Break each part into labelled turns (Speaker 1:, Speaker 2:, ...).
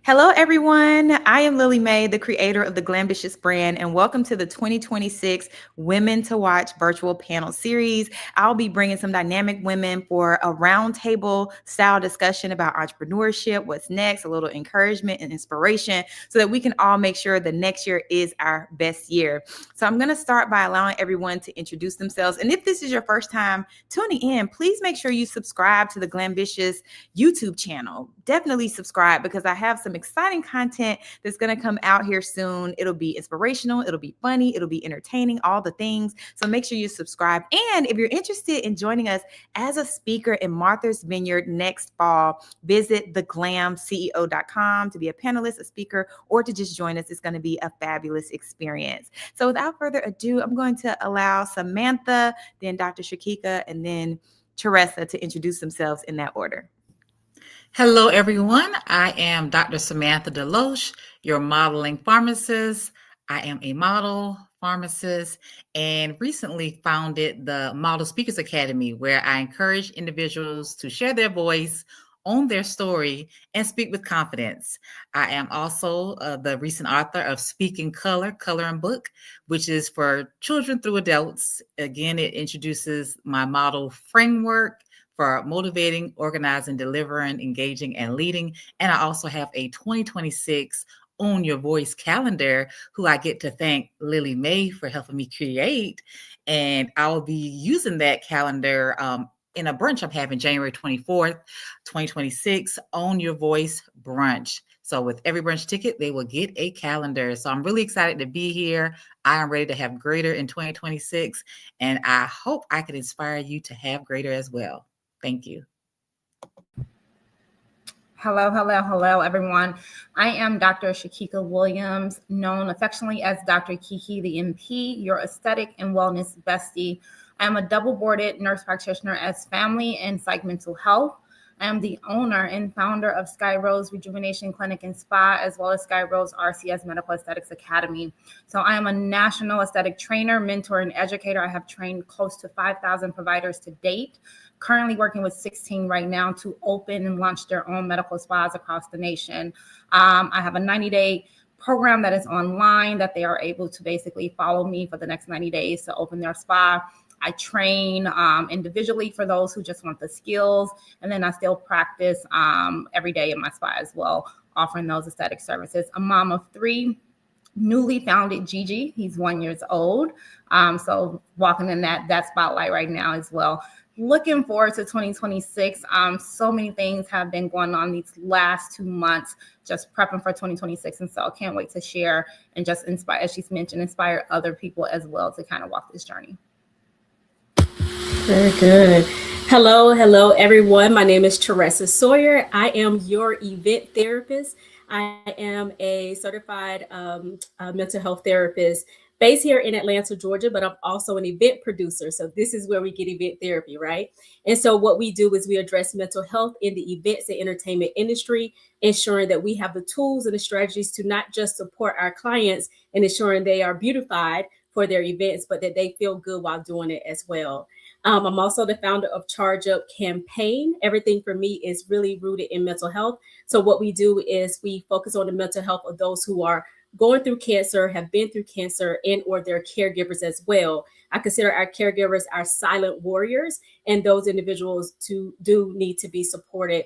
Speaker 1: Hello, everyone. I am Lily Mae, the creator of the Glambitious brand, and welcome to the 2026 Women to Watch virtual panel series. I'll be bringing some dynamic women for a roundtable style discussion about entrepreneurship, what's next, a little encouragement and inspiration, so that we can all make sure the next year is our best year. So I'm going to start by allowing everyone to introduce themselves. And if this is your first time tuning in, please make sure you subscribe to the Glambitious YouTube channel. Definitely subscribe because I have some exciting content that's going to come out here soon. It'll be inspirational, it'll be funny, it'll be entertaining, all the things. So make sure you subscribe. And if you're interested in joining us as a speaker in Martha's Vineyard next fall, visit theglamceo.com to be a panelist, a speaker, or to just join us. It's going to be a fabulous experience. So without further ado, I'm going to allow Samantha, then Dr. Shakika, and then Teresa to introduce themselves in that order.
Speaker 2: Hello, everyone. I am Dr. Samantha Deloche, your modeling pharmacist. I am a model pharmacist and recently founded the Model Speakers Academy, where I encourage individuals to share their voice, own their story, and speak with confidence. I am also the recent author of Speak in Color, Color and Book, which is for children through adults. Again, it introduces my model framework for motivating, organizing, delivering, engaging, and leading. And I also have a 2026 Own Your Voice calendar, who I get to thank Lily Mae for helping me create. And I'll be using that calendar in a brunch I'm having January 24th, 2026, Own Your Voice brunch. So with every brunch ticket, they will get a calendar. So I'm really excited to be here. I am ready to have greater in 2026. And I hope I can inspire you to have greater as well. Thank you.
Speaker 3: Hello, everyone. I am Dr. Shakika Williams, known affectionately as Dr. Kiki the MP, your aesthetic and wellness bestie. I am a double-boarded nurse practitioner as family and psych mental health. I am the owner and founder of Sky Rose Rejuvenation Clinic and Spa, as well as Sky Rose RCS Medical Aesthetics Academy. So I am a national aesthetic trainer, mentor, and educator. I have trained close to 5,000 providers to date. Currently working with 16 right now to open and launch their own medical spas across the nation. I have a 90-day program that is online that they are able to basically follow me for the next 90 days to open their spa. I train individually for those who just want the skills. And then I still practice every day in my spa as well, offering those aesthetic services. A mom of 3, newly founded Gigi. He's 1 year old. So walking in that spotlight right now as well. Looking forward to 2026. So many things have been going on these last 2 months, just prepping for 2026. And so I can't wait to share and just inspire, as she's mentioned, inspire other people as well to kind of walk this journey.
Speaker 4: Very good. Hello, everyone. My name is Teresa Sawyer. I am your event therapist. I am a certified mental health therapist based here in Atlanta, Georgia, but I'm also an event producer. So this is where we get event therapy, right? And so what we do is we address mental health in the events and entertainment industry, ensuring that we have the tools and the strategies to not just support our clients and ensuring they are beautified for their events, but that they feel good while doing it as well. I'm also the founder of Charge Up Campaign. Everything for me is really rooted in mental health. So what we do is we focus on the mental health of those who are going through cancer, have been through cancer, and or their caregivers as well. I consider our caregivers our silent warriors, and those individuals do need to be supported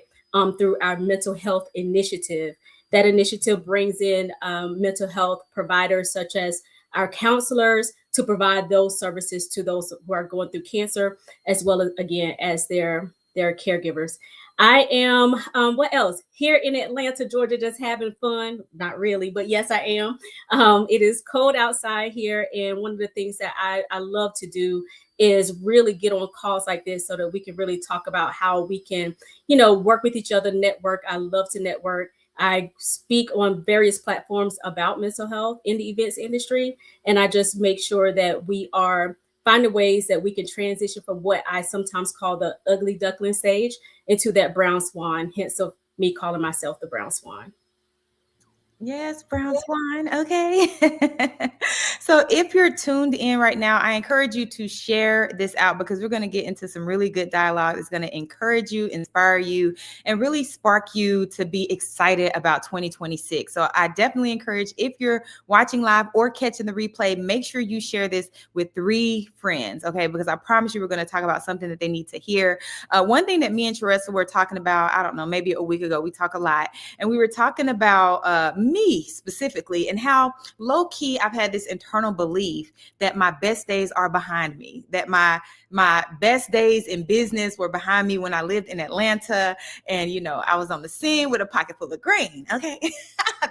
Speaker 4: through our mental health initiative. That initiative brings in mental health providers such as our counselors to provide those services to those who are going through cancer, as well as, again, as their caregivers. I am, what else? Here in Atlanta, Georgia, just having fun. Not really, but yes, I am. It is cold outside here. And one of the things that I love to do is really get on calls like this so that we can really talk about how we can, work with each other, network. I love to network. I speak on various platforms about mental health in the events industry, and I just make sure that we are finding ways that we can transition from what I sometimes call the ugly duckling stage into that brown swan, hence of me calling myself the brown swan.
Speaker 1: Yes, brown swan. Okay. So if you're tuned in right now, I encourage you to share this out because we're going to get into some really good dialogue that's going to encourage you, inspire you, and really spark you to be excited about 2026. So I definitely encourage, if you're watching live or catching the replay, make sure you share this with 3 friends, okay? Because I promise you we're going to talk about something that they need to hear. One thing that me and Teresa were talking about, I don't know, maybe a week ago, we talk a lot, and we were talking about me specifically and how low key I've had this internal belief that my best days are behind me, that my best days in business were behind me when I lived in Atlanta and, I was on the scene with a pocket full of green. Okay.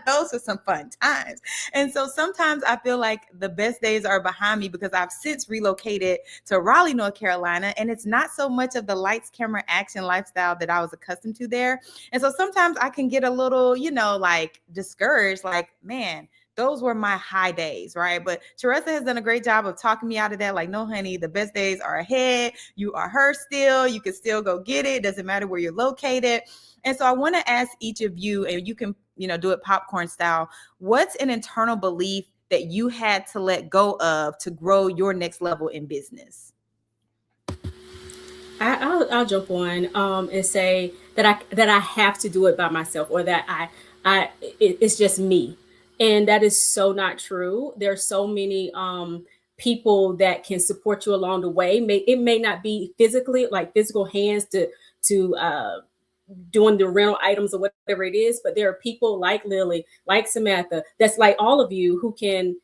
Speaker 1: Those were some fun times. And so sometimes I feel like the best days are behind me because I've since relocated to Raleigh, North Carolina, and it's not so much of the lights, camera, action lifestyle that I was accustomed to there. And so sometimes I can get a little, like discouraged, like, man, those were my high days, right? But Teresa has done a great job of talking me out of that. Like, no, honey, the best days are ahead. You are her still. You can still go get it. Doesn't matter where you're located. And so I want to ask each of you, and you can, do it popcorn style. What's an internal belief that you had to let go of to grow your next level in business?
Speaker 4: I'll jump on and say that I have to do it by myself, or that it's just me. And that is so not true. There are so many people that can support you along the way. It may not be physically, like physical hands to doing the rental items or whatever it is, but there are people like Lily, like Samantha, that's like all of you, who can,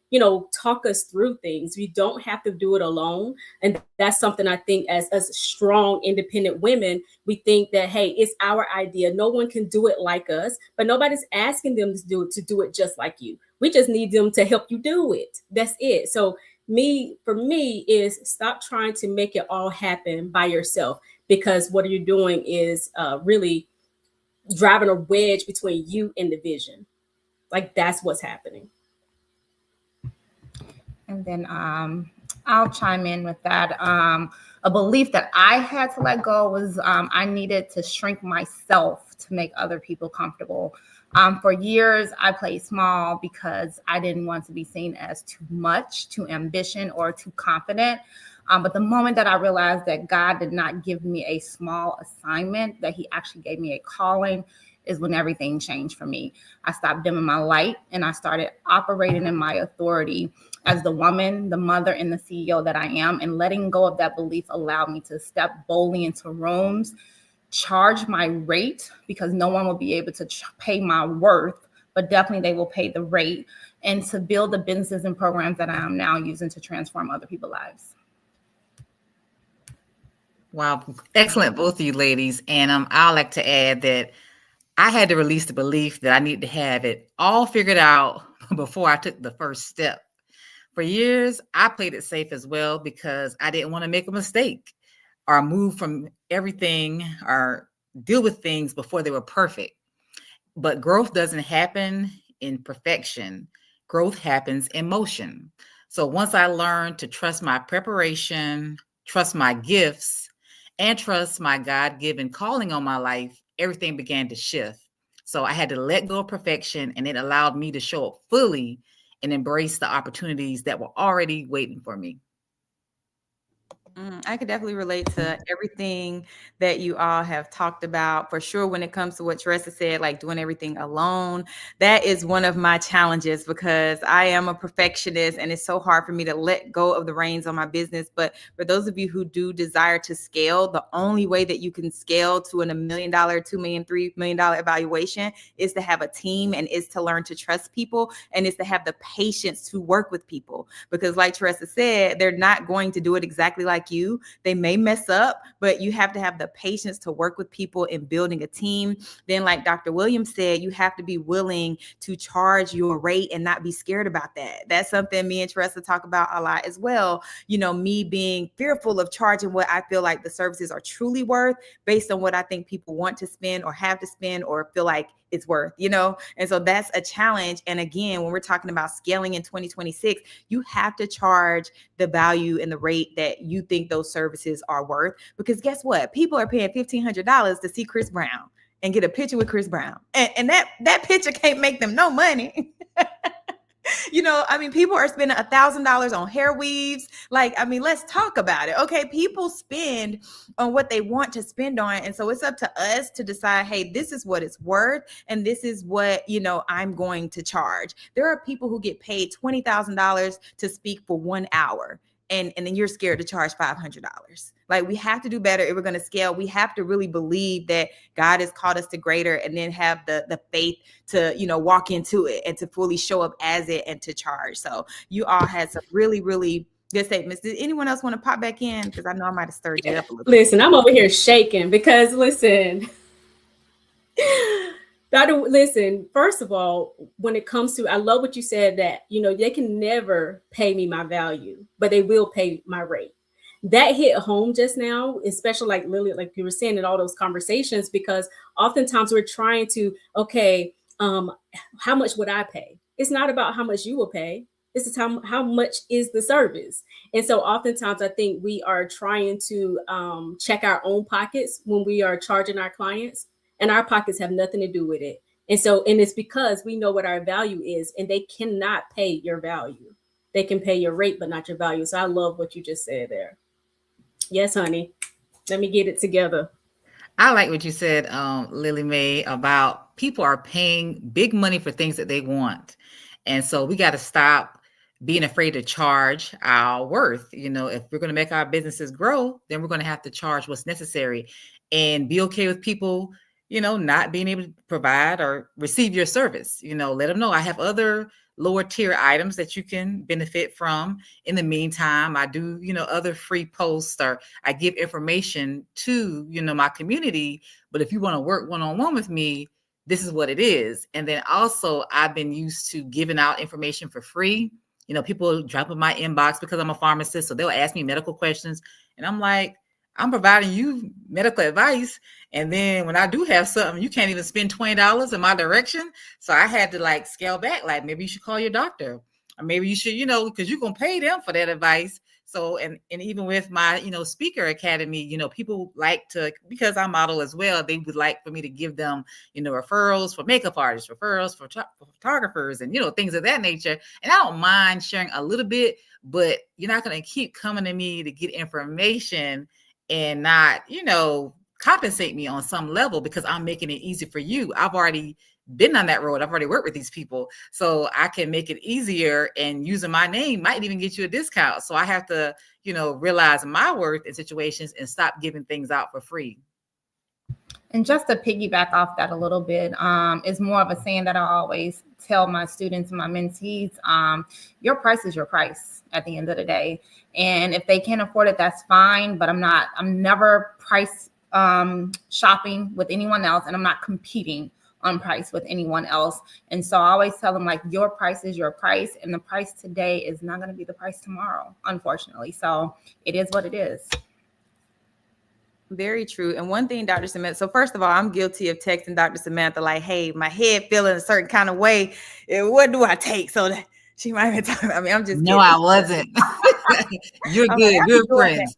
Speaker 4: talk us through things. You don't have to do it alone. And that's something I think as strong, independent women, we think that, hey, it's our idea. No one can do it like us, but nobody's asking them to do it just like you. We just need them to help you do it. That's it. So for me is stop trying to make it all happen by yourself, because what you're doing is really driving a wedge between you and the vision. Like, that's what's happening.
Speaker 3: And then I'll chime in with that. A belief that I had to let go was I needed to shrink myself to make other people comfortable. For years, I played small because I didn't want to be seen as too much, too ambitious, or too confident. But the moment that I realized that God did not give me a small assignment, that he actually gave me a calling, is when everything changed for me. I stopped dimming my light and I started operating in my authority as the woman, the mother, and the CEO that I am. And letting go of that belief allowed me to step boldly into rooms, charge my rate, because no one will be able to pay my worth, but definitely they will pay the rate, and to build the businesses and programs that I am now using to transform other people's lives.
Speaker 2: Wow. Excellent, both of you ladies. And I'd like to add that I had to release the belief that I need to have it all figured out before I took the first step. For years, I played it safe as well because I didn't want to make a mistake or move from everything or deal with things before they were perfect. But growth doesn't happen in perfection. Growth happens in motion. So once I learned to trust my preparation, trust my gifts, and trust my God-given calling on my life, everything began to shift. So I had to let go of perfection, and it allowed me to show up fully and embrace the opportunities that were already waiting for me.
Speaker 1: I could definitely relate to everything that you all have talked about. For sure, when it comes to what Teresa said, like doing everything alone, that is one of my challenges because I am a perfectionist and it's so hard for me to let go of the reins on my business. But for those of you who do desire to scale, the only way that you can scale to $1 million, $2 million, $3 million evaluation is to have a team, and is to learn to trust people, and is to have the patience to work with people. Because like Teresa said, they're not going to do it exactly like you. They may mess up, but you have to have the patience to work with people in building a team. Then, like Dr. Williams said, you have to be willing to charge your rate and not be scared about that. That's something me and Teresa talk about a lot as well. Me being fearful of charging what I feel like the services are truly worth based on what I think people want to spend or have to spend or feel like it's worth, And so that's a challenge. And again, when we're talking about scaling in 2026, you have to charge the value and the rate that you think those services are worth. Because guess what? People are paying $1,500 to see Chris Brown and get a picture with Chris Brown. And that picture can't make them no money. You know, I mean, people are spending $1,000 on hair weaves. Like, I mean, let's talk about it. Okay, people spend on what they want to spend on. And so it's up to us to decide, hey, this is what it's worth. And this is what, you know, I'm going to charge. There are people who get paid $20,000 to speak for 1 hour. And then you're scared to charge $500. Like, we have to do better if we're going to scale. We have to really believe that God has called us to greater, and then have the faith to, you know, walk into it and to fully show up as it and to charge. So you all had some really, really good statements. Did anyone else want to pop back in? Because I know I might have stirred you up a little.
Speaker 4: Listen, I'm over here shaking because listen, listen, first of all, when it comes to, I love what you said, that, you know, they can never pay me my value, but they will pay my rate. That hit home just now, especially like Lily, like you were saying in all those conversations, because oftentimes we're trying to, okay, how much would I pay? It's not about how much you will pay. This is how much is the service. And so oftentimes I think we are trying to check our own pockets when we are charging our clients, and our pockets have nothing to do with it. And so, and it's because we know what our value is, and they cannot pay your value. They can pay your rate, but not your value. So I love what you just said there. Yes, honey. Let me get it together.
Speaker 2: I like what you said, Lily Mae, about people are paying big money for things that they want. And so we got to stop being afraid to charge our worth. You know, if we're going to make our businesses grow, then we're going to have to charge what's necessary, and be okay with people, you know, not being able to provide or receive your service. You know, let them know I have other lower tier items that you can benefit from. In the meantime, I do, you know, other free posts, or I give information to, you know, my community. But if you want to work one-on-one with me, this is what it is. And then also, I've been used to giving out information for free. You know, people drop in my inbox because I'm a pharmacist, so they'll ask me medical questions, and I'm like, I'm providing you medical advice. And then when I do have something, you can't even spend $20 in my direction. So I had to like scale back. Like, maybe you should call your doctor, or maybe you should, you know, because you're going to pay them for that advice. So, and even with my, you know, speaker academy, you know, people like to, because I model as well, they would like for me to give them, you know, referrals for makeup artists, referrals for photographers, and, you know, things of that nature. And I don't mind sharing a little bit, but you're not going to keep coming to me to get information and not, you know, compensate me on some level because I'm making it easy for you. I've already been on that road. I've already worked with these people, so I can make it easier, and using my name might even get you a discount. So I have to, you know, realize my worth in situations and stop giving things out for free.
Speaker 3: And just to piggyback off that a little bit, is more of a saying that I always tell my students and my mentees, your price is your price at the end of the day. And if they can't afford it, that's fine. But I'm never price shopping with anyone else, and I'm not competing on price with anyone else. And so I always tell them, like, your price is your price, and the price today is not going to be the price tomorrow, unfortunately. So it is what it is.
Speaker 1: Very true. And one thing, Dr. Samantha, so first of all, I'm guilty of texting Dr. Samantha like, hey, my head feeling a certain kind of way. What do I take? So that she might have been talking about me. I'm just
Speaker 2: No, I wasn't. You're good.
Speaker 1: Like,
Speaker 2: good friends.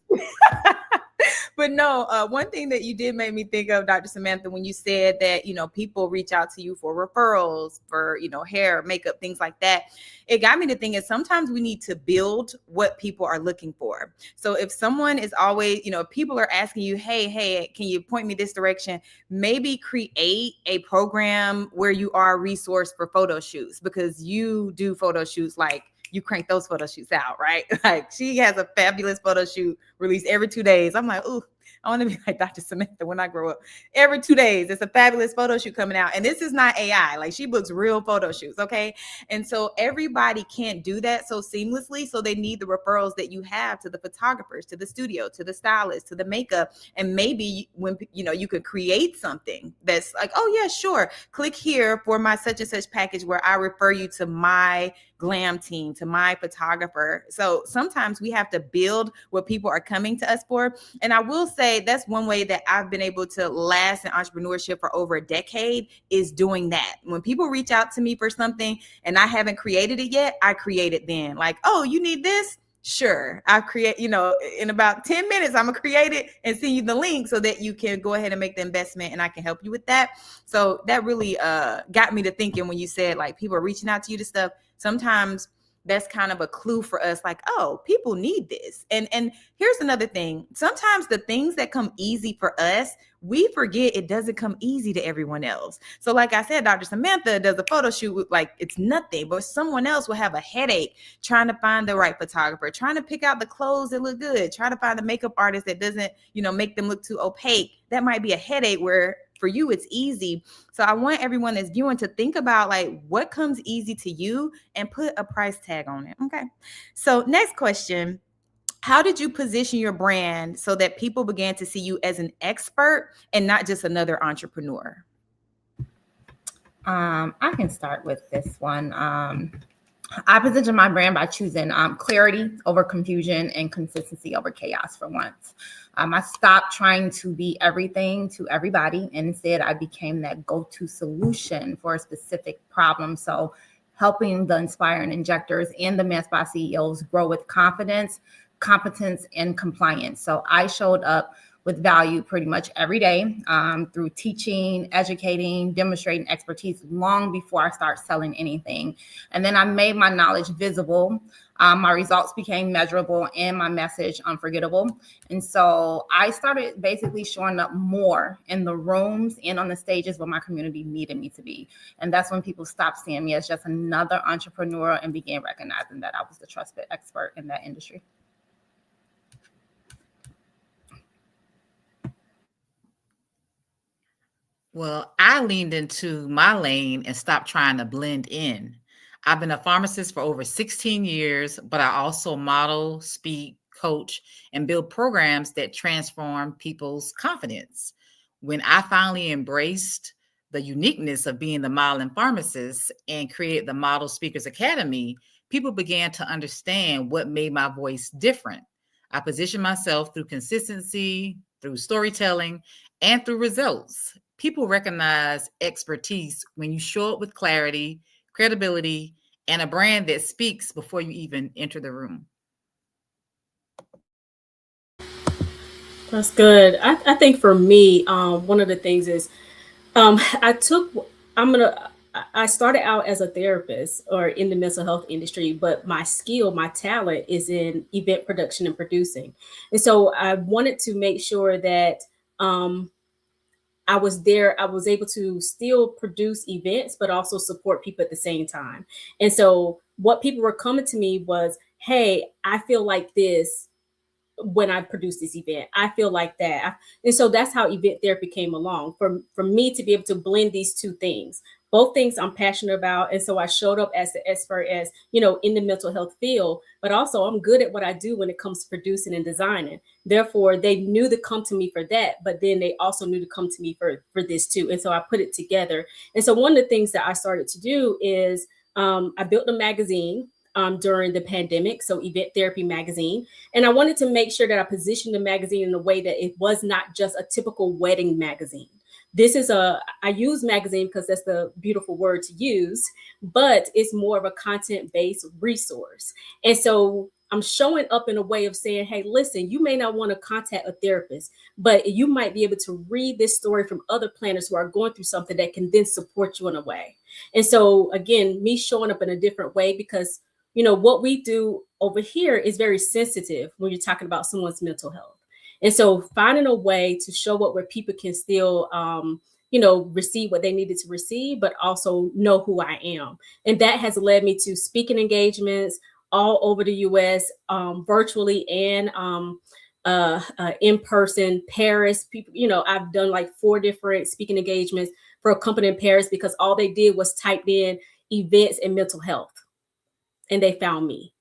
Speaker 1: But no, one thing that you did make me think of, Dr. Samantha, when you said that, you know, people reach out to you for referrals, for, you know, hair, makeup, things like that. It got me to think is sometimes we need to build what people are looking for. So if someone is always, you know, if people are asking you, hey, can you point me this direction? Maybe create a program where you are a resource for photo shoots, because you do photo shoots, like, you crank those photo shoots out, right? Like, she has a fabulous photo shoot released every 2 days. I'm like, ooh, I want to be like Dr. Samantha when I grow up. Every 2 days, it's a fabulous photo shoot coming out. And this is not AI. Like, she books real photo shoots, okay? And so everybody can't do that so seamlessly. So they need the referrals that you have to the photographers, to the studio, to the stylist, to the makeup. And maybe when, you know, you could create something that's like, oh yeah, sure. Click here for my such and such package where I refer you to my glam team, to my photographer. So sometimes we have to build what people are coming to us for. And I will say that's one way that I've been able to last in entrepreneurship for over a decade, is doing that. When people reach out to me for something and I haven't created it yet, I create it then. Like, oh, you need this? Sure. I create, you know, in about 10 minutes, I'm going to create it and send you the link so that you can go ahead and make the investment, and I can help you with that. So that really got me to thinking when you said, like, people are reaching out to you to stuff. sometimes that's kind of a clue for us, like, oh, people need this. And here's another thing. Sometimes the things that come easy for us, we forget it doesn't come easy to everyone else. So like I said, Dr. Samantha does a photo shoot like it's nothing, but someone else will have a headache trying to find the right photographer, trying to pick out the clothes that look good, trying to find the makeup artist that doesn't, make them look too opaque. That might be a headache where for you it's easy. So I want everyone that's viewing to think about like what comes easy to you and put a price tag on it. Okay. So next question. How did you position your brand so that people began to see you as an expert and not just another entrepreneur?
Speaker 3: I can start with this one. I position my brand by choosing clarity over confusion and consistency over chaos for once. I stopped trying to be everything to everybody, and instead I became that go-to solution for a specific problem. So helping the Inspire and Injectors and the Med Spa CEOs grow with confidence, competence, and compliance. So I showed up with value pretty much every day through teaching, educating, demonstrating expertise long before I start selling anything. And then I made my knowledge visible. My results became measurable and my message unforgettable. And so I started basically showing up more in the rooms and on the stages where my community needed me to be. And that's when people stopped seeing me as just another entrepreneur and began recognizing that I was the trusted expert in that industry.
Speaker 2: Well, I leaned into my lane and stopped trying to blend in. I've been a pharmacist for over 16 years, but I also model, speak, coach, and build programs that transform people's confidence. When I finally embraced the uniqueness of being the modeling pharmacist and created the Model Speakers Academy, people began to understand what made my voice different. I positioned myself through consistency, through storytelling, and through results. People recognize expertise when you show up with clarity, credibility, and a brand that speaks before you even enter the room.
Speaker 4: That's good. I think for me, one of the things is I started out as a therapist or in the mental health industry, but my skill, my talent is in event production and producing. And so I wanted to make sure that I was there, I was able to still produce events, but also support people at the same time. And so what people were coming to me was, hey, I feel like this when I produce this event. I feel like that. And so that's how event therapy came along for me to be able to blend these two things. Both things I'm passionate about. And so I showed up as the expert as, in the mental health field, but also I'm good at what I do when it comes to producing and designing. Therefore, they knew to come to me for that, but then they also knew to come to me for this too. And so I put it together. And so one of the things that I started to do is I built a magazine during the pandemic, so Event Therapy Magazine. And I wanted to make sure that I positioned the magazine in a way that it was not just a typical wedding magazine. I use magazine because that's the beautiful word to use, but it's more of a content-based resource. And so I'm showing up in a way of saying, hey, listen, you may not want to contact a therapist, but you might be able to read this story from other planners who are going through something that can then support you in a way. And so again, me showing up in a different way because what we do over here is very sensitive when you're talking about someone's mental health. And so finding a way to show up where people can still, receive what they needed to receive, but also know who I am. And that has led me to speaking engagements all over the US, virtually and in person, Paris. People, I've done like 4 different speaking engagements for a company in Paris because all they did was type in events and mental health. And they found me.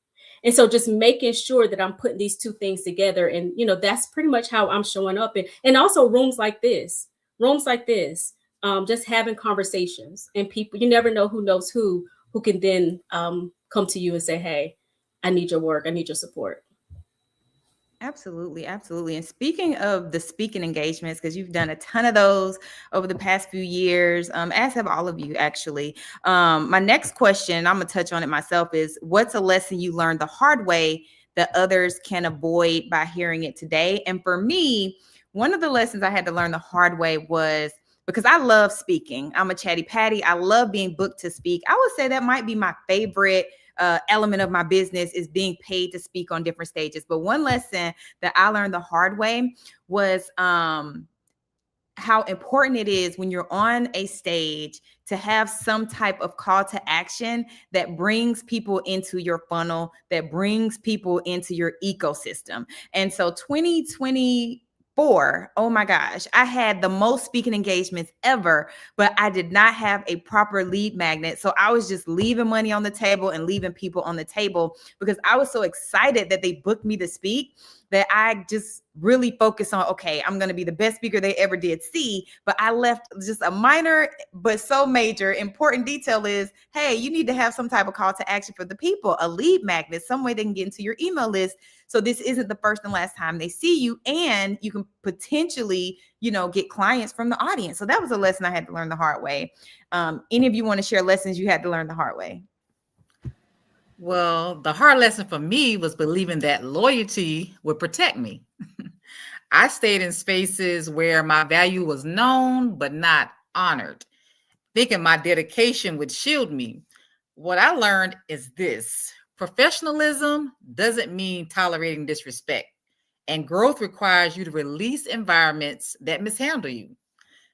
Speaker 4: And so just making sure that I'm putting these two things together. And, that's pretty much how I'm showing up. And also rooms like this, just having conversations and people, you never know who knows who can then come to you and say, hey, I need your work. I need your support.
Speaker 1: Absolutely. Absolutely. And speaking of the speaking engagements, because you've done a ton of those over the past few years, as have all of you, actually. My next question, I'm going to touch on it myself, is what's a lesson you learned the hard way that others can avoid by hearing it today? And for me, one of the lessons I had to learn the hard way was because I love speaking. I'm a chatty patty. I love being booked to speak. I would say that might be my favorite element of my business, is being paid to speak on different stages. But one lesson that I learned the hard way was how important it is when you're on a stage to have some type of call to action that brings people into your funnel, that brings people into your ecosystem. And so 2024, oh my gosh, I had the most speaking engagements ever, but I did not have a proper lead magnet. So I was just leaving money on the table and leaving people on the table because I was so excited that they booked me to speak, that I just really focused on, okay, I'm going to be the best speaker they ever did see. But I left just a minor, but so major, important detail is, hey, you need to have some type of call to action for the people, a lead magnet, some way they can get into your email list. So this isn't the first and last time they see you, and you can potentially, get clients from the audience. So that was a lesson I had to learn the hard way. Any of you want to share lessons you had to learn the hard way?
Speaker 2: Well, the hard lesson for me was believing that loyalty would protect me. I stayed in spaces where my value was known but not honored, thinking my dedication would shield me. What I learned is this: professionalism doesn't mean tolerating disrespect, and growth requires you to release environments that mishandle you.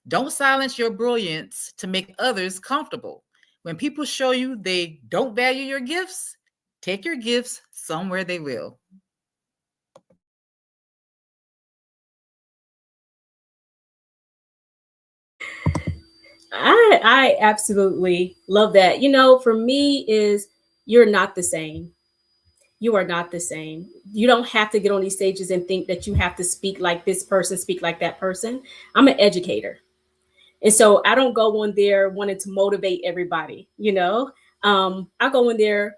Speaker 2: Don't silence your brilliance to make others comfortable. When people show you they don't value your gifts, take your gifts somewhere they will.
Speaker 4: I absolutely love that. For me is, you're not the same. You are not the same. You don't have to get on these stages and think that you have to speak like this person, speak like that person. I'm an educator. And so I don't go on there wanting to motivate everybody, I go in there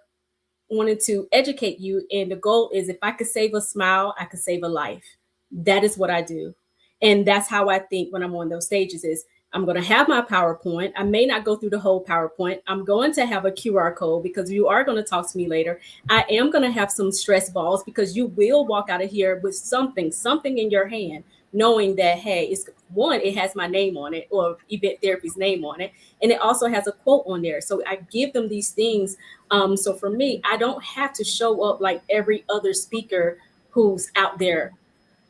Speaker 4: wanting to educate you. And the goal is, if I could save a smile, I could save a life. That is what I do. And that's how I think when I'm on those stages is, I'm going to have my PowerPoint. I may not go through the whole PowerPoint. I'm going to have a QR code because you are going to talk to me later. I am going to have some stress balls because you will walk out of here with something in your hand, knowing that, hey, it has my name on it, or Event Therapy's name on it. And it also has a quote on there. So I give them these things. So for me, I don't have to show up like every other speaker who's out there.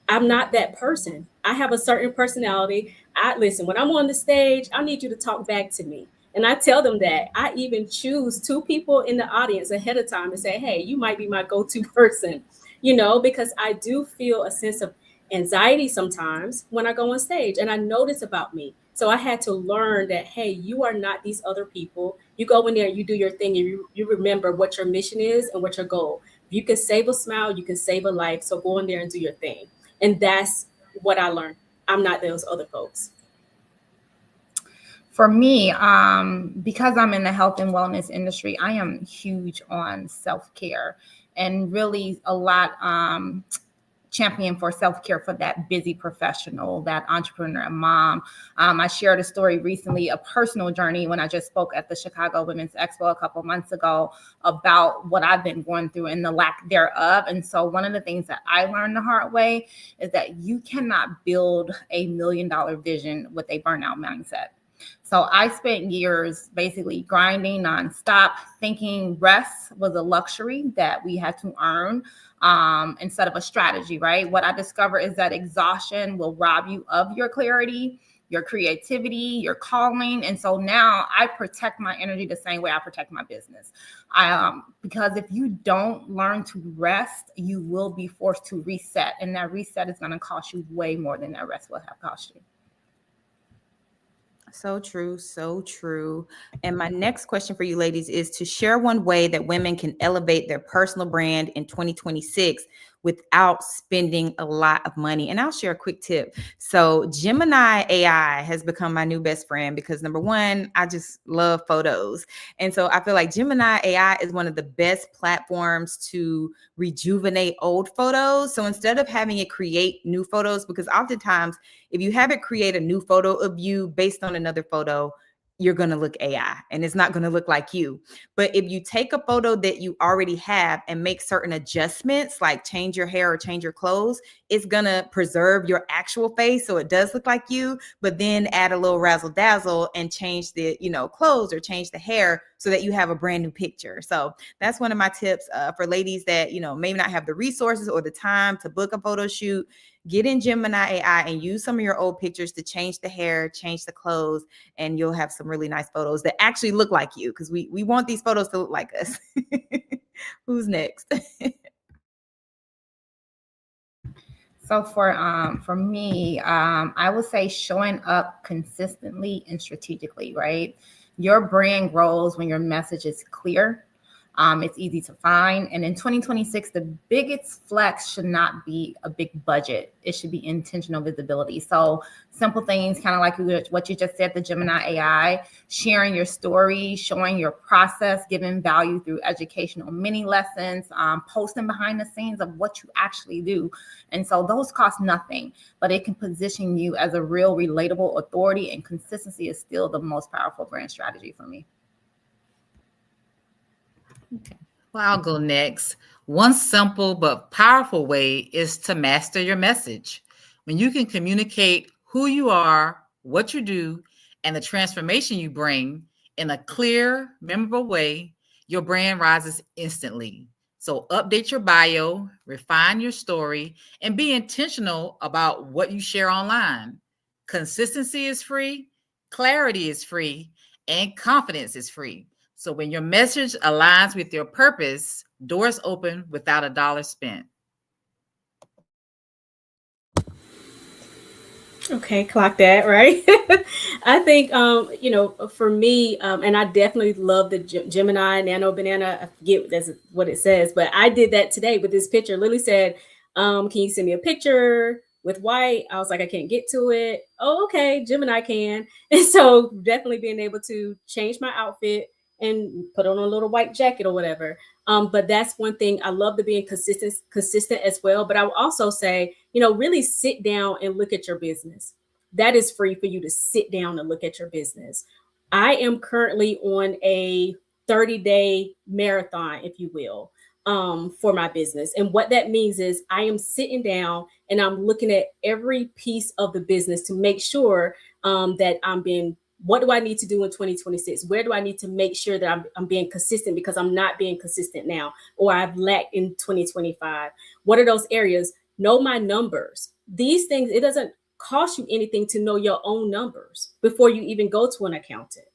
Speaker 4: I'm not that person. I have a certain personality. Listen, when I'm on the stage, I need you to talk back to me. And I tell them that. I even choose 2 people in the audience ahead of time and say, hey, you might be my go-to person, because I do feel a sense of anxiety sometimes when I go on stage, and I notice about me. So I had to learn that, hey, you are not these other people. You go in there, you do your thing, and you remember what your mission is and what your goal. If you can save a smile, you can save a life. So go in there and do your thing. And that's what I learned. I'm not those other folks.
Speaker 3: For me, because I'm in the health and wellness industry, I am huge on self-care, and really a lot champion for self-care for that busy professional, that entrepreneur mom. I shared a story recently, a personal journey, when I just spoke at the Chicago Women's Expo a couple months ago about what I've been going through and the lack thereof. And so one of the things that I learned the hard way is that you cannot build a $1 million vision with a burnout mindset. So I spent years basically grinding nonstop, thinking rest was a luxury that we had to earn instead of a strategy, right? What I discovered is that exhaustion will rob you of your clarity, your creativity, your calling. And so now I protect my energy the same way I protect my business. Because if you don't learn to rest, you will be forced to reset. And that reset is going to cost you way more than that rest will have cost you.
Speaker 1: So true, so true. And my next question for you ladies is to share one way that women can elevate their personal brand in 2026 without spending a lot of money. And I'll share a quick tip. So Gemini AI has become my new best friend because, number one, I just love photos. And so I feel like Gemini AI is one of the best platforms to rejuvenate old photos. So instead of having it create new photos, because oftentimes if you have it create a new photo of you based on another photo, you're going to look AI and it's not going to look like you. But if you take a photo that you already have and make certain adjustments, like change your hair or change your clothes, it's going to preserve your actual face so it does look like you, but then add a little razzle dazzle and change the, clothes or change the hair so that you have a brand new picture. So that's one of my tips for ladies that, may not have the resources or the time to book a photo shoot. Get in Gemini AI and use some of your old pictures to change the hair, change the clothes, and you'll have some really nice photos that actually look like you, because we want these photos to look like us. Who's next?
Speaker 3: So for me, I would say showing up consistently and strategically, right? Your brand grows when your message is clear. It's easy to find. And in 2026, the biggest flex should not be a big budget. It should be intentional visibility. So simple things, kind of like what you just said, the Gemini AI, sharing your story, showing your process, giving value through educational mini lessons, posting behind the scenes of what you actually do. And so those cost nothing, but it can position you as a real relatable authority, and consistency is still the most powerful brand strategy for me.
Speaker 2: Okay. Well, I'll go next. One simple but powerful way is to master your message. When you can communicate who you are, what you do, and the transformation you bring in a clear, memorable way, your brand rises instantly. So update your bio, refine your story, and be intentional about what you share online. Consistency is free, clarity is free, and confidence is free. So when your message aligns with your purpose, doors open without a dollar spent.
Speaker 4: Okay, clock that, right? I think, for me, and I definitely love the Gemini Nano Banana. I forget that's what it says, but I did that today with this picture. Lily said, can you send me a picture with white? I was like, I can't get to it. Oh, okay, Gemini can. And so definitely being able to change my outfit and put on a little white jacket or whatever. But that's one thing. I love the being consistent as well. But I will also say, really sit down and look at your business. That is free for you to sit down and look at your business. I am currently on a 30-day marathon, if you will, for my business. And what that means is I am sitting down and I'm looking at every piece of the business to make sure that what do I need to do in 2026? Where do I need to make sure that I'm being consistent, because I'm not being consistent now, or I've lacked in 2025? What are those areas? Know my numbers. These things, it doesn't cost you anything to know your own numbers before you even go to an accountant.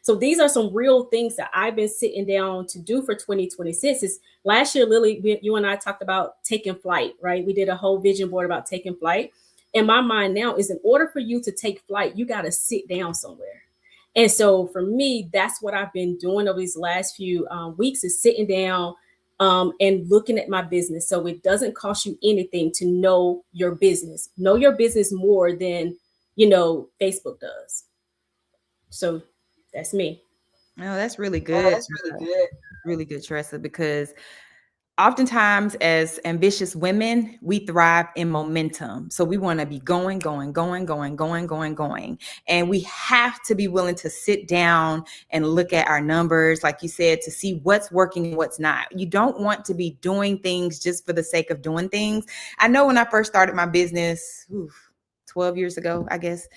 Speaker 4: So these are some real things that I've been sitting down to do for 2026. Is last year, Lily, you and I talked about taking flight, right? We did a whole vision board about taking flight. In my mind now is, in order for you to take flight, you got to sit down somewhere. And so for me, that's what I've been doing over these last few weeks, is sitting down and looking at my business. So it doesn't cost you anything to know your business. Know your business more than, Facebook does. So that's me.
Speaker 1: No, that's really good. That's really good. Really good, Teresa, because oftentimes as ambitious women, we thrive in momentum. So we want to be going. And we have to be willing to sit down and look at our numbers, like you said, to see what's working and what's not. You don't want to be doing things just for the sake of doing things. I know when I first started my business, 12 years ago, I guess,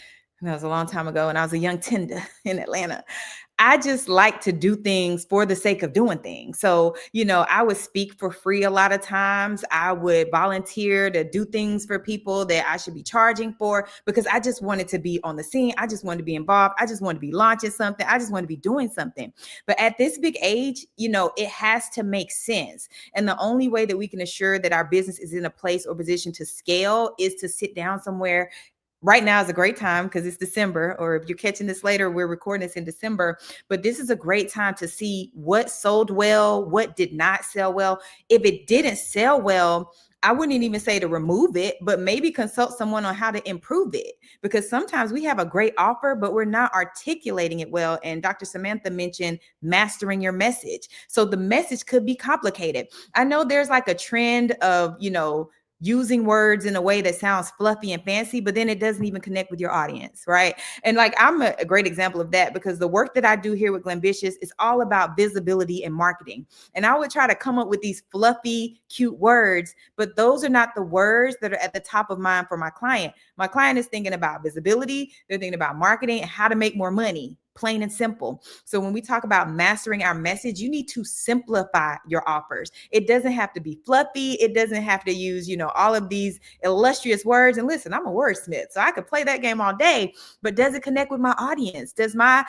Speaker 1: that was a long time ago, and I was a young tender in Atlanta. I just like to do things for the sake of doing things. So, I would speak for free a lot of times. I would volunteer to do things for people that I should be charging for, because I just wanted to be on the scene. I just wanted to be involved. I just wanted to be launching something. I just want to be doing something. But at this big age, it has to make sense. And the only way that we can assure that our business is in a place or position to scale is to sit down somewhere. Right now is a great time because it's December, or if you're catching this later, we're recording this in December, but this is a great time to see what sold well, what did not sell well. If it didn't sell well, I wouldn't even say to remove it, but maybe consult someone on how to improve it, because sometimes we have a great offer, but we're not articulating it well. And Dr. Samantha mentioned mastering your message. So the message could be complicated. I know there's like a trend of, using words in a way that sounds fluffy and fancy, but then it doesn't even connect with your audience, right? And like I'm a great example of that, because the work that I do here with Glambitious is all about visibility and marketing. And I would try to come up with these fluffy, cute words, but those are not the words that are at the top of mind for my client. My client is thinking about visibility, they're thinking about marketing and how to make more money. Plain and simple. So when we talk about mastering our message, you need to simplify your offers. It doesn't have to be fluffy. It doesn't have to use, all of these illustrious words. And listen, I'm a wordsmith, so I could play that game all day, but does it connect with my audience? Does my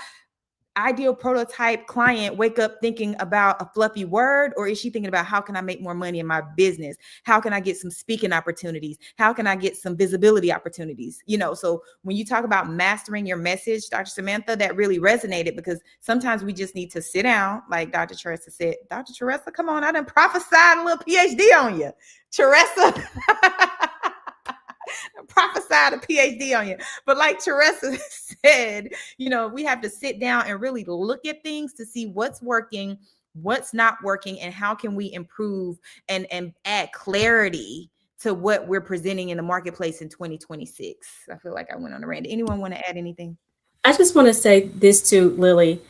Speaker 1: ideal prototype client wake up thinking about a fluffy word, or is she thinking about how can I make more money in my business? How can I get some speaking opportunities? How can I get some visibility opportunities? So when you talk about mastering your message, Dr. Samantha, that really resonated, because sometimes we just need to sit down, like Dr. Teresa said. Dr. Teresa, come on, I done prophesied a little PhD on you. Teresa. Prophesied a PhD on you. But like Teresa said, we have to sit down and really look at things to see what's working, what's not working, and how can we improve and add clarity to what we're presenting in the marketplace in 2026. I feel like I went on a rant. Anyone want to add anything?
Speaker 4: I just want to say this to Lily.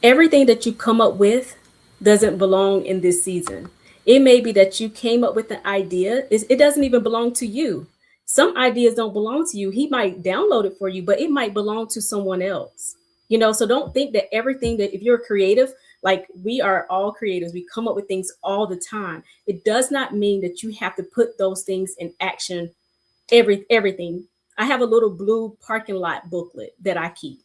Speaker 4: Everything that you come up with doesn't belong in this season. It may be that you came up with an idea. It doesn't even belong to you. Some ideas don't belong to you. He might download it for you, but it might belong to someone else. So don't think that everything that, if you're creative, like we are all creators, we come up with things all the time. It does not mean that you have to put those things in action. Everything. I have a little blue parking lot booklet that I keep.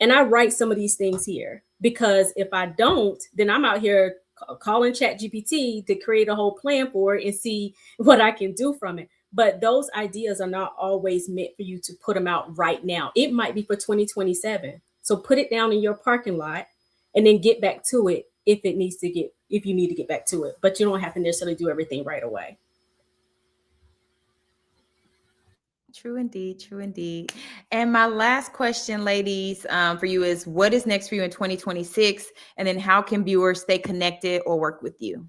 Speaker 4: And I write some of these things here, because if I don't, then I'm out here calling ChatGPT to create a whole plan for it and see what I can do from it. But those ideas are not always meant for you to put them out right now. It might be for 2027. So put it down in your parking lot and then get back to it if you need to get back to it. But you don't have to necessarily do everything right away.
Speaker 1: True indeed. True indeed. And my last question, ladies, for you is, what is next for you in 2026? And then how can viewers stay connected or work with you?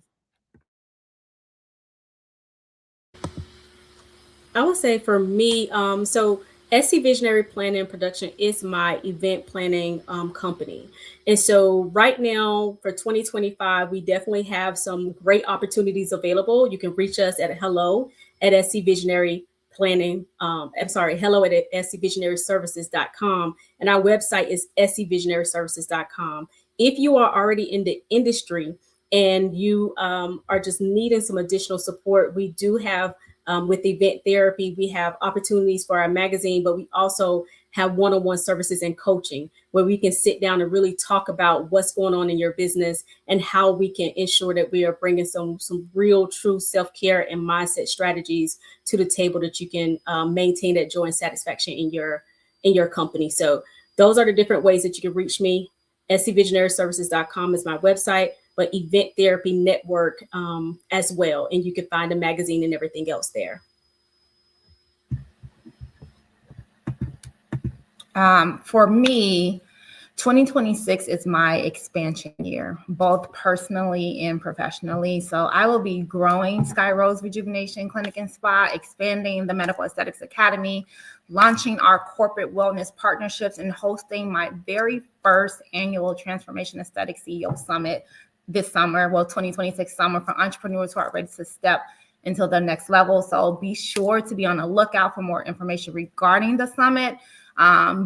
Speaker 4: I would say for me, so SC Visionary Planning and Production is my event planning company. And so right now for 2025, we definitely have some great opportunities available. You can reach us at hello@scvisionaryservices.com. And our website is scvisionaryservices.com. If you are already in the industry and you are just needing some additional support, we do have with event therapy, we have opportunities for our magazine, but we also have one-on-one services and coaching where we can sit down and really talk about what's going on in your business and how we can ensure that we are bringing some real, true self-care and mindset strategies to the table that you can maintain that joy and satisfaction in your company. So those are the different ways that you can reach me. scvisionaryservices.com is my website, but Event Therapy Network as well. And you can find a magazine and everything else there.
Speaker 3: For me, 2026 is my expansion year, both personally and professionally. So I will be growing Sky Rose Rejuvenation Clinic and Spa, expanding the Medical Aesthetics Academy, launching our corporate wellness partnerships, and hosting my very first annual Transformation Aesthetic CEO Summit this summer, 2026 summer, for entrepreneurs who are ready to step into the next level. So be sure to be on the lookout for more information regarding the summit.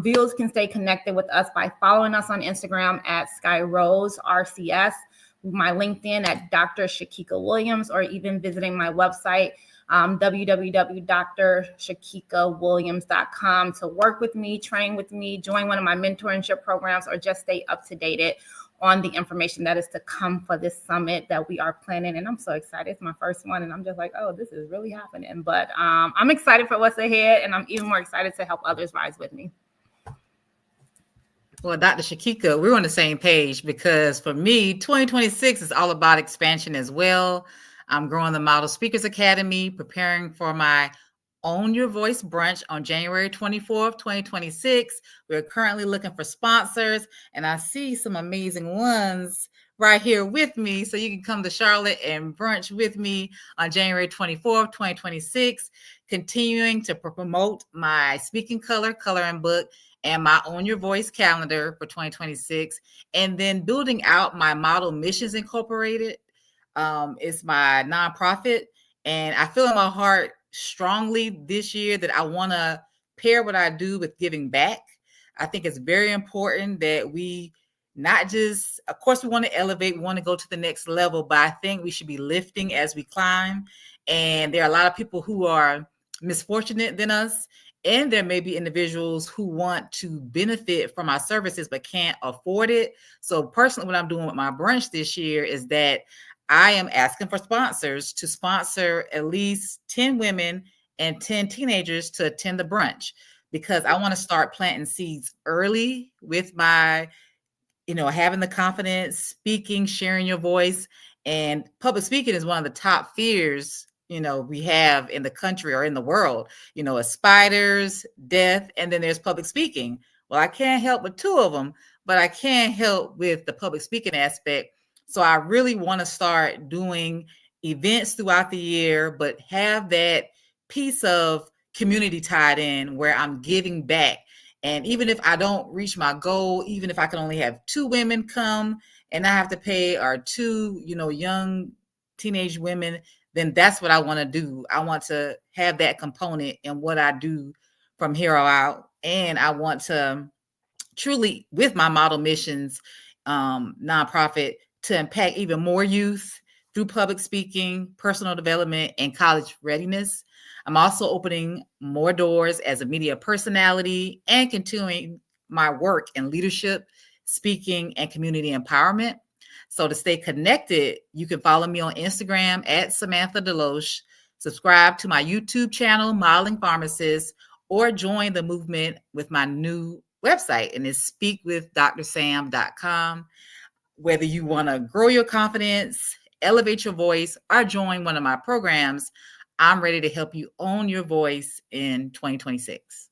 Speaker 3: Viewers can stay connected with us by following us on Instagram at SkyRoseRCS, my LinkedIn at Dr. Shakika Williams, or even visiting my website, www.drshakikawilliams.com, to work with me, train with me, join one of my mentorship programs, or just stay up to date on the information that is to come for this summit that we are planning. And I'm so excited. It's my first one, and I'm just like, oh, this is really happening. But I'm excited for what's ahead, and I'm even more excited to help others rise with me.
Speaker 2: Well, Dr. Shakika, we're on the same page, because for me, 2026 is all about expansion as well. I'm growing the Model Speakers Academy, preparing for my Own Your Voice brunch on January 24th, 2026. We're currently looking for sponsors, and I see some amazing ones right here with me. So you can come to Charlotte and brunch with me on January 24th, 2026, continuing to promote my Speaking Color coloring book and my Own Your Voice calendar for 2026. And then building out my Model Missions Incorporated. It's my nonprofit. And I feel in my heart strongly this year that I want to pair what I do with giving back. I think it's very important that we not just, of course, we want to elevate, we want to go to the next level, but I think we should be lifting as we climb. And there are a lot of people who are misfortunate than us. And there may be individuals who want to benefit from our services but can't afford it. So personally, what I'm doing with my brunch this year is that I am asking for sponsors to sponsor at least 10 women and 10 teenagers to attend the brunch, because I want to start planting seeds early with my, having the confidence, speaking, sharing your voice. And public speaking is one of the top fears, we have in the country or in the world, spiders, death, and then there's public speaking. Well, I can't help with two of them, but I can help with the public speaking aspect. So I really want to start doing events throughout the year, but have that piece of community tied in where I'm giving back. And even if I don't reach my goal, even if I can only have 2 women come and I have to pay our 2, young teenage women, then that's what I want to do. I want to have that component in what I do from here on out. And I want to truly, with my Model Missions nonprofit, to impact even more youth through public speaking, personal development, and college readiness. I'm also opening more doors as a media personality and continuing my work in leadership, speaking, and community empowerment. So to stay connected, you can follow me on Instagram at Samantha Deloche, subscribe to my YouTube channel, Modeling Pharmacist, or join the movement with my new website, and it's speakwithdrsam.com. Whether you want to grow your confidence, elevate your voice, or join one of my programs, I'm ready to help you own your voice in 2026.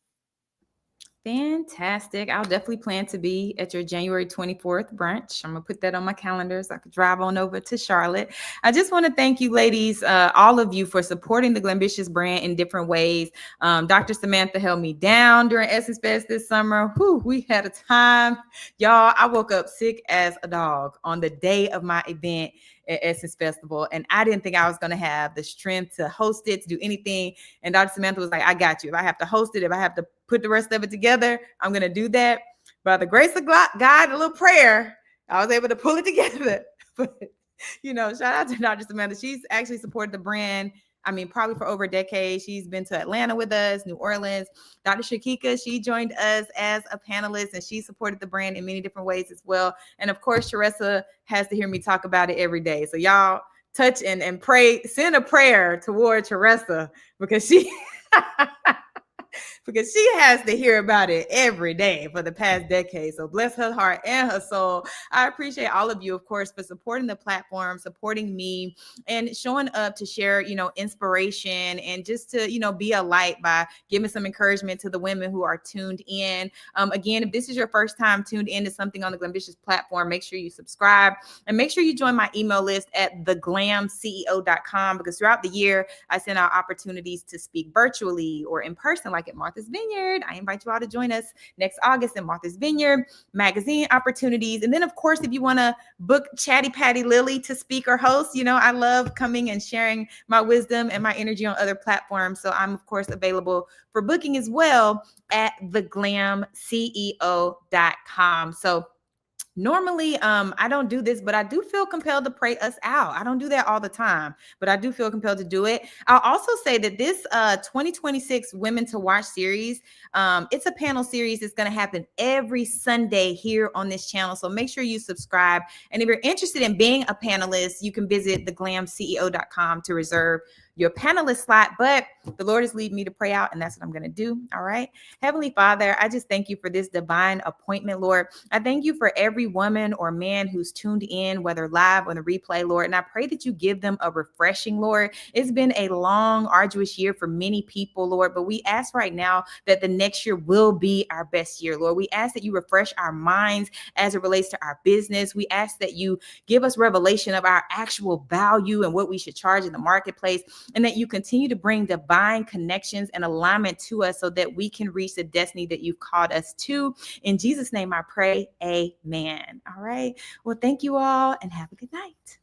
Speaker 1: Fantastic. I'll definitely plan to be at your January 24th brunch. I'm going to put that on my calendar so I could drive on over to Charlotte. I just want to thank you, ladies, all of you, for supporting the Glambitious brand in different ways. Dr. Samantha held me down during Essence Fest this summer. Whew, we had a time. Y'all, I woke up sick as a dog on the day of my event at Essence Festival, and I didn't think I was going to have the strength to host it, to do anything. And Dr. Samantha was like, I got you. If I have to host it, if I have to put the rest of it together, I'm going to do that. By the grace of God, a little prayer, I was able to pull it together. But, shout out to Dr. Samantha. She's actually supported the brand, probably for over a decade. She's been to Atlanta with us, New Orleans. Dr. Shakika, she joined us as a panelist, and she supported the brand in many different ways as well. And of course, Teresa has to hear me talk about it every day. So y'all touch and pray, send a prayer toward Teresa, because she has to hear about it every day for the past decade. So bless her heart and her soul. I appreciate all of you, of course, for supporting the platform, supporting me, and showing up to share, inspiration, and just to, be a light by giving some encouragement to the women who are tuned in. Again, if this is your first time tuned in to something on the Glambitious platform, make sure you subscribe and make sure you join my email list at theglamceo.com, because throughout the year, I send out opportunities to speak virtually or in person, like at Martha's Vineyard. I invite you all to join us next August in Martha's Vineyard, magazine opportunities. And then, of course, if you want to book Chatty Patty Lily to speak or host, I love coming and sharing my wisdom and my energy on other platforms. So I'm, of course, available for booking as well at theglamceo.com. So normally, I don't do this, but I do feel compelled to pray us out. I don't do that all the time, but I do feel compelled to do it. I'll also say that this 2026 Women to Watch series, it's a panel series. It's going to happen every Sunday here on this channel. So make sure you subscribe. And if you're interested in being a panelist, you can visit theglamceo.com to reserve your panelist slot, but the Lord is leading me to pray out, and that's what I'm going to do. All right. Heavenly Father, I just thank you for this divine appointment, Lord. I thank you for every woman or man who's tuned in, whether live or the replay, Lord. And I pray that you give them a refreshing, Lord. It's been a long, arduous year for many people, Lord, but we ask right now that the next year will be our best year, Lord. We ask that you refresh our minds as it relates to our business. We ask that you give us revelation of our actual value and what we should charge in the marketplace, and that you continue to bring divine connections and alignment to us so that we can reach the destiny that you've called us to. In Jesus' name I pray, amen. All right. Well, thank you all and have a good night.